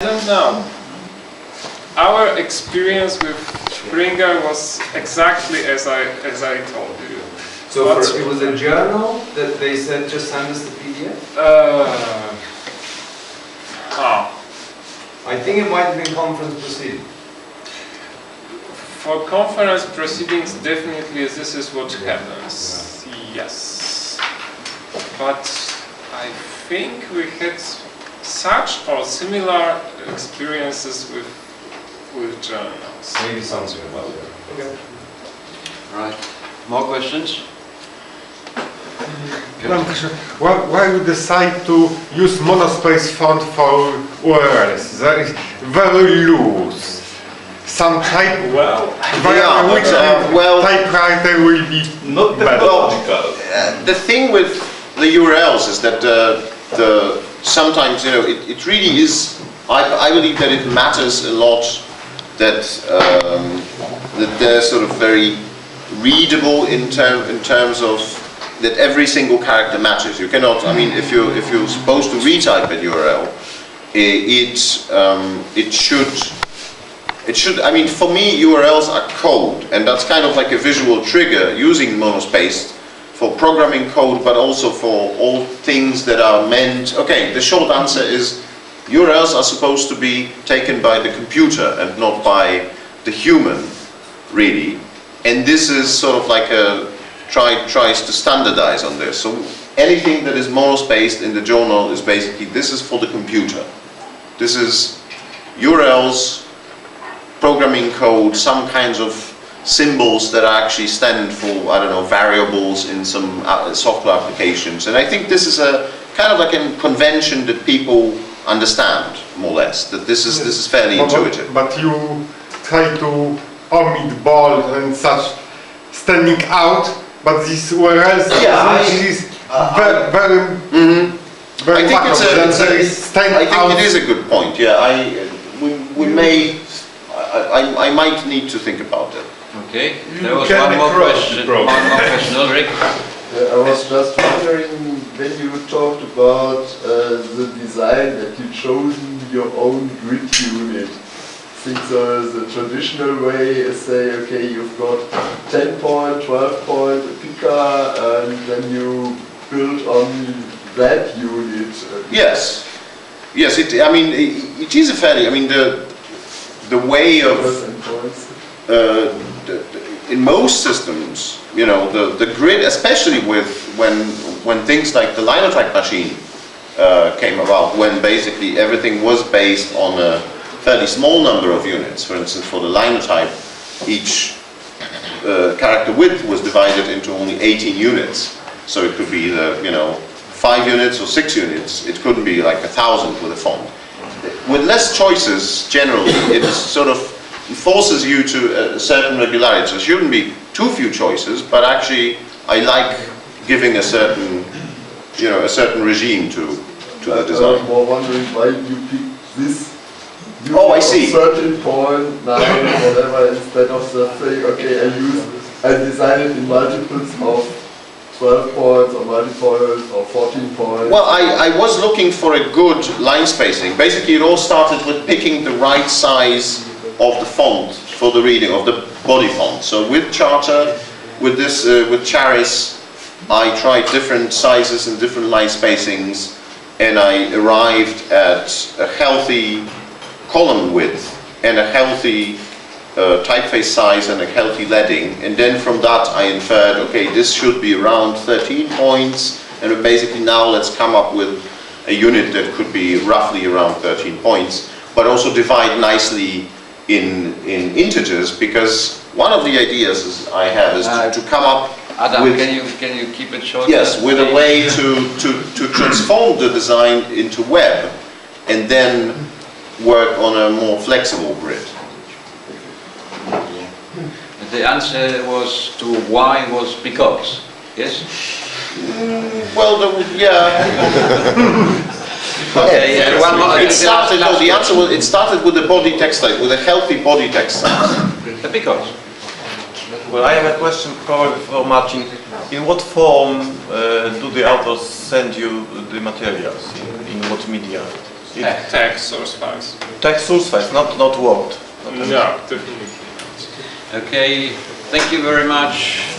don't know. Our experience with Springer was exactly as I told you. So it was a journal that they said just send us the PDF? I think it might have been conference proceedings. For conference proceedings, definitely this is what happens. Yes. But I think we had such or similar experiences with journals. Maybe something about that. Okay. Right. More questions? Why you decide to use monospace font for URLs? That is very loose. Some type, typewriter will be not technological. The thing with the URLs is that sometimes it really is. I believe that it matters a lot that they're sort of very readable in terms of that every single character matches. You cannot. I mean, if you're supposed to retype a URL, it should. I mean, for me, URLs are code, and that's kind of like a visual trigger using monospaced for programming code, but also for all things that are meant. Okay, the short answer is URLs are supposed to be taken by the computer and not by the human, really. And this is sort of like tries to standardize on this. So anything that is monospaced in the journal is basically, this is for the computer. This is URLs, programming code, some kinds of symbols that actually stand for, I don't know, variables in some software applications. And I think this is a kind of like a convention that people understand, more or less, that this is fairly intuitive. But you try to omit bold and such standing out, but these URLs is very I think it is a good point. Yeah, I might need to think about it. Okay, there was one more question. Ulrich. I was just wondering, when you talked about the design that you chosen your own grid unit. I think the traditional way is say, okay, you've got 10 point, 12 point, a picker, and then you build on that unit. Yes. I mean, it is a fairly. I mean, the way of in most systems, the grid, especially when things like the linotype machine came about, when basically everything was based on a fairly small number of units. For instance, for the linotype, each character width was divided into only 18 units. So it could be either 5 units or 6 units. It couldn't be like 1,000 with a font. With less choices, generally, it sort of forces you to a certain regularity. There shouldn't be too few choices, but actually, I like giving a certain regime to the design. I was more wondering why you picked this. I see. 13.9 whatever instead of the thing. Okay, I design it in multiples of 12 points or multiples or 14 points. Well, I was looking for a good line spacing. Basically, it all started with picking the right size of the font for the reading of the body font. So with Charter, with Charis, I tried different sizes and different line spacings, and I arrived at a healthy column width and a healthy typeface size and a healthy leading, and then from that I inferred, okay, this should be around 13 points, and basically now let's come up with a unit that could be roughly around 13 points, but also divide nicely in integers, because one of the ideas I have is to come up Adam, with, can you keep it short? Yes, with a way to transform the design into web, and then work on a more flexible grid. The answer was to why was because, yes? Okay, one more. It started with the body text size, with a healthy body text size. Because? Well, I have a question probably for Marcin. In what form do the authors send you the materials? In what media? Text source files. Text source files, not Word. No, definitely not. Okay, thank you very much.